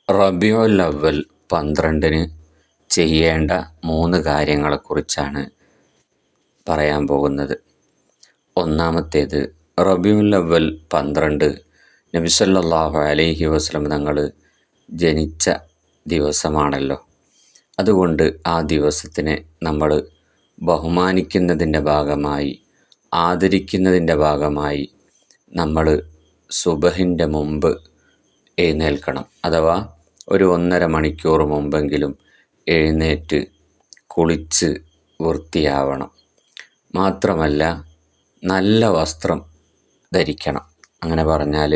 റബീഉൽ അവ്വൽ 12-ന് ചെയ്യേണ്ട 3 കാര്യങ്ങളെക്കുറിച്ചാണ് പറയാൻ പോകുന്നത്. ഒന്നാമത്തേത്, റബീഉൽ അവ്വൽ 12 നബി സല്ലല്ലാഹു അലൈഹി വസല്ലം തങ്ങൾ ജനിച്ച ദിവസമാണല്ലോ. അതുകൊണ്ട് ആ ദിവസത്തിനെ നമ്മൾ ബഹുമാനിക്കുന്നതിൻ്റെ ഭാഗമായി, ആദരിക്കുന്നതിൻ്റെ ഭാഗമായി നമ്മൾ സുബഹിൻ്റെ മുമ്പ് എഴുന്നേൽക്കണം. അഥവാ ഒരു 1.5 മണിക്കൂർ മുമ്പെങ്കിലും എഴുന്നേറ്റ് കുളിച്ച് വൃത്തിയാവണം. മാത്രമല്ല, നല്ല വസ്ത്രം ധരിക്കണം. അങ്ങനെ പറഞ്ഞാൽ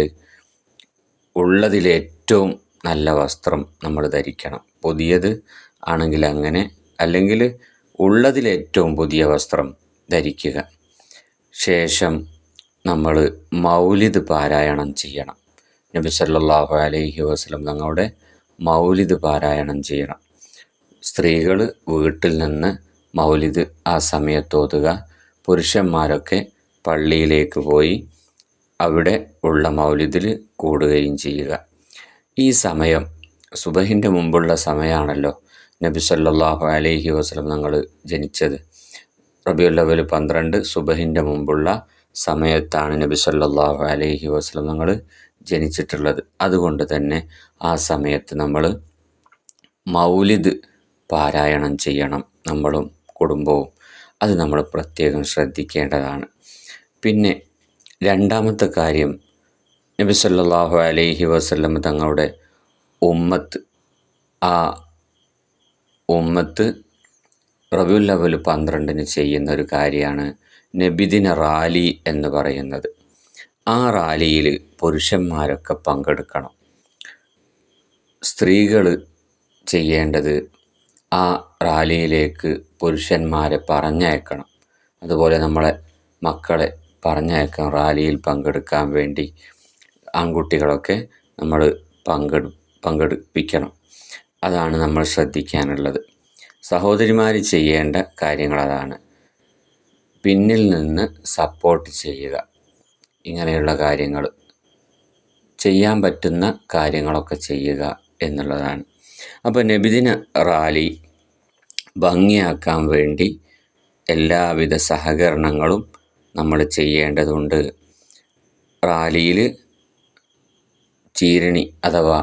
ഉള്ളതിലേറ്റവും നല്ല വസ്ത്രം നമ്മൾ ധരിക്കണം. പുതിയത് ആണെങ്കിൽ അങ്ങനെ, അല്ലെങ്കിൽ ഉള്ളതിലേറ്റവും പുതിയ വസ്ത്രം ധരിക്കുക. ശേഷം നമ്മൾ മൗലിദ് പാരായണം ചെയ്യണം. നബി സല്ലല്ലാഹു അലൈഹി വസല്ലം തങ്ങളുടെ മൗലിദ് പാരായണം ചെയ്യണം. സ്ത്രീകൾ വീട്ടിൽ നിന്ന് മൗലിദ് ആ സമയത്ത് ഓതുക. പുരുഷന്മാരൊക്കെ പള്ളിയിലേക്ക് പോയി അവിടെ ഉള്ള മൗലിദിൽ കൂടുകയും ചെയ്യുക. ഈ സമയം സുബഹിൻ്റെ മുമ്പുള്ള സമയമാണല്ലോ നബി സല്ലല്ലാഹു അലൈഹി വസല്ലം തങ്ങൾ ജനിച്ചത്. റബീഉൽ അവ്വൽ 12 സുബഹിൻ്റെ മുമ്പുള്ള സമയത്താണ് നബി സല്ലല്ലാഹു അലൈഹി വസല്ലം തങ്ങൾ ജനിച്ചിട്ടുള്ളത്. അതുകൊണ്ട് തന്നെ ആ സമയത്ത് നമ്മൾ മൗലിദ് പാരായണം ചെയ്യണം, നമ്മളും കുടുംബവും. അത് നമ്മൾ പ്രത്യേകം ശ്രദ്ധിക്കേണ്ടതാണ്. പിന്നെ രണ്ടാമത്തെ കാര്യം, നബി സല്ലല്ലാഹു അലൈഹി വസല്ലം തങ്ങളുടെ ഉമ്മത്ത് റബീഉൽ അവ്വൽ 12-ന് ചെയ്യുന്ന ഒരു കാര്യമാണ് നബിദിന റാലി എന്ന് പറയുന്നത്. ആ റാലിയിൽ പുരുഷന്മാരൊക്കെ പങ്കെടുക്കണം. സ്ത്രീകൾ ചെയ്യേണ്ടത് ആ റാലിയിലേക്ക് പുരുഷന്മാരെ പറഞ്ഞയക്കണം. അതുപോലെ നമ്മളെ മക്കളെ പറഞ്ഞയക്കണം റാലിയിൽ പങ്കെടുക്കാൻ വേണ്ടി. ആൺകുട്ടികളൊക്കെ നമ്മൾ പങ്കെടുപ്പിക്കണം. അതാണ് നമ്മൾ ശ്രദ്ധിക്കാനുള്ളത്. സഹോദരിമാർ ചെയ്യേണ്ട കാര്യങ്ങൾ അതാണ്. പിന്നിൽ നിന്ന് സപ്പോർട്ട് ചെയ്യുക. ഇങ്ങനെയുള്ള കാര്യങ്ങൾ ചെയ്യാൻ പറ്റുന്ന കാര്യങ്ങളൊക്കെ ചെയ്യുക എന്നുള്ളതാണ്. അപ്പോൾ നബിദിന റാലി ഭംഗിയാക്കാൻ വേണ്ടി എല്ലാവിധ സഹകരണങ്ങളും നമ്മൾ ചെയ്യേണ്ടതുണ്ട്. റാലിയിൽ ചീരണി അഥവാ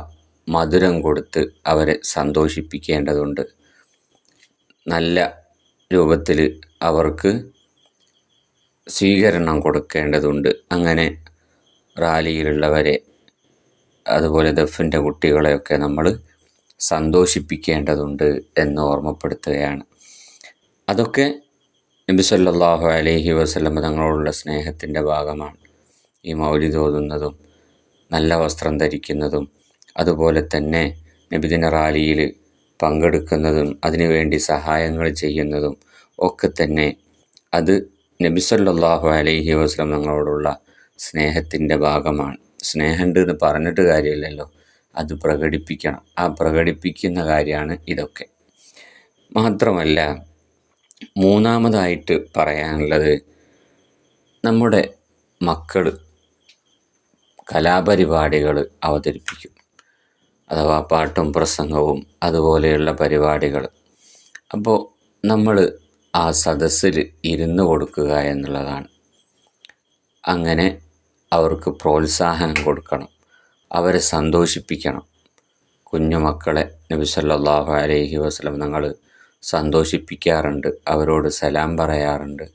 മധുരം കൊടുത്ത് അവരെ സന്തോഷിപ്പിക്കേണ്ടതുണ്ട്. നല്ല രൂപത്തിൽ അവർക്ക് സ്വീകരണം കൊടുക്കേണ്ടതുണ്ട്. അങ്ങനെ റാലിയിലുള്ളവരെ, അതുപോലെ ദഫിൻ്റെ കുട്ടികളെയൊക്കെ നമ്മൾ സന്തോഷിപ്പിക്കേണ്ടതുണ്ട് എന്ന് ഓർമ്മപ്പെടുത്തുകയാണ്. അതൊക്കെ നബി സല്ലല്ലാഹു അലൈഹി വസല്ലം തങ്ങളോടുള്ള സ്നേഹത്തിൻ്റെ ഭാഗമാണ്. ഈ മൗലിദ് ഓതുന്നതും നല്ല വസ്ത്രം ധരിക്കുന്നതും അതുപോലെ തന്നെ നബിദിന റാലിയിൽ പങ്കെടുക്കുന്നതും അതിനുവേണ്ടി സഹായങ്ങൾ ചെയ്യുന്നതും ഒക്കെ തന്നെ അത് നബി സല്ലല്ലാഹു അലൈഹി വസല്ലം തങ്ങളോടുള്ള സ്നേഹത്തിൻ്റെ ഭാഗമാണ്. സ്നേഹമുണ്ട് എന്ന് പറഞ്ഞിട്ട് കാര്യമില്ലല്ലോ, അത് പ്രകടിപ്പിക്കണം. ആ പ്രകടിപ്പിക്കുന്ന കാര്യമാണ് ഇതൊക്കെ. മാത്രമല്ല, മൂന്നാമതായിട്ട് പറയാനുള്ളത്, നമ്മുടെ മക്കൾ കലാപരിപാടികൾ അവതരിപ്പിക്കും. അഥവാ പാട്ടും പ്രസംഗവും അതുപോലെയുള്ള പരിപാടികൾ. അപ്പോൾ നമ്മൾ ആ സദസ്സിൽ ഇരുന്ന് കൊടുക്കുക എന്നുള്ളതാണ്. അങ്ങനെ അവർക്ക് പ്രോത്സാഹനം കൊടുക്കണം, അവരെ സന്തോഷിപ്പിക്കണം. കുഞ്ഞുമക്കളെ നബി സല്ലല്ലാഹു അലൈഹി വസല്ലം തങ്ങൾ സന്തോഷിപ്പിക്കാറുണ്ട്, അവരോട് സലാം പറയാറുണ്ട്,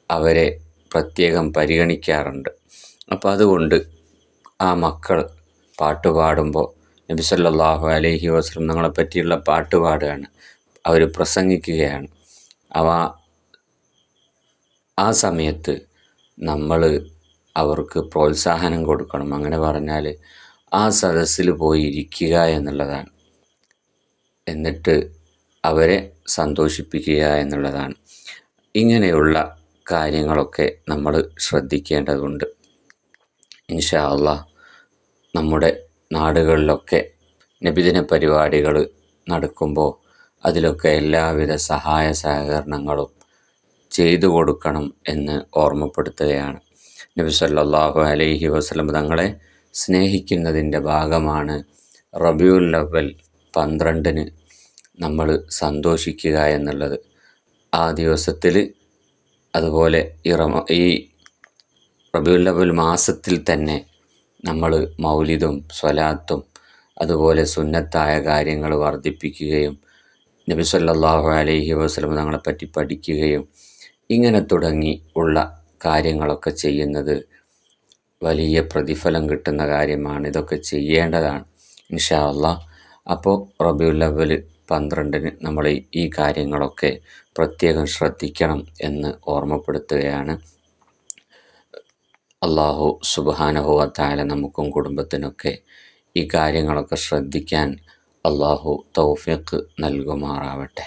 അവരെ പ്രത്യേകം പരിഗണിക്കാറുണ്ട്. അപ്പോൾ അതുകൊണ്ട് ആ മക്കൾ പാട്ട് പാടുമ്പോൾ നബി സല്ലല്ലാഹു അലൈഹി വസല്ലം തങ്ങളെ പറ്റിയുള്ള പാട്ട് പാടുകയാണ്, അവർ പ്രസംഗിക്കുകയാണ്. ആ സമയത്ത് നമ്മൾ അവർക്ക് പ്രോത്സാഹനം കൊടുക്കണം. അങ്ങനെ പറഞ്ഞാൽ ആ സദസ്സിൽ പോയി ഇരിക്കുക എന്നുള്ളതാണ്. എന്നിട്ട് അവരെ സന്തോഷിപ്പിക്കുക എന്നുള്ളതാണ്. ഇങ്ങനെയുള്ള കാര്യങ്ങളൊക്കെ നമ്മൾ ശ്രദ്ധിക്കേണ്ടതുണ്ട്. ഇൻഷാ അല്ലാഹ് നമ്മുടെ നാടുകളിലൊക്കെ നബിദിന പരിപാടികൾ നടക്കുമ്പോൾ അതിലൊക്കെ എല്ലാവിധ സഹായ സഹകരണങ്ങളും ചെയ്തു കൊടുക്കണം എന്ന് ഓർമ്മപ്പെടുത്തുകയാണ്. നബി സല്ലല്ലാഹു അലൈഹി വസല്ലം തങ്ങളെ സ്നേഹിക്കുന്നതിൻ്റെ ഭാഗമാണ് റബീഉൽ അവ്വൽ 12 നമ്മൾ സന്തോഷിക്കുക എന്നുള്ളത്. ആ ദിവസത്തിൽ അതുപോലെ ഈ റബീഉൽ അവ്വൽ മാസത്തിൽ തന്നെ നമ്മൾ മൗലിദും സ്വലാത്തും അതുപോലെ സുന്നത്തായ കാര്യങ്ങൾ വർദ്ധിപ്പിക്കുകയും നബി സല്ലല്ലാഹു അലൈഹി വസല്ലം തങ്ങളെപ്പറ്റി പഠിക്കുകയും ഇങ്ങനെ തുടങ്ങി ഉള്ള കാര്യങ്ങളൊക്കെ ചെയ്യുന്നത് വലിയ പ്രതിഫലം കിട്ടുന്ന കാര്യമാണ്. ഇതൊക്കെ ചെയ്യേണ്ടതാണ് ഇൻഷാ അല്ലാഹ്. അപ്പോൾ റബീഉൽ അവ്വൽ 12 നമ്മൾ ഈ കാര്യങ്ങളൊക്കെ പ്രത്യേകം ശ്രദ്ധിക്കണം എന്ന് ഓർമ്മപ്പെടുത്തുകയാണ്. അല്ലാഹു സുബ്ഹാനഹു വ തആല നമുക്കും കുടുംബത്തിനൊക്കെ ഈ കാര്യങ്ങളൊക്കെ ശ്രദ്ധിക്കാൻ അല്ലാഹു തൗഫീഖ് നൽകുമാറാവട്ടെ.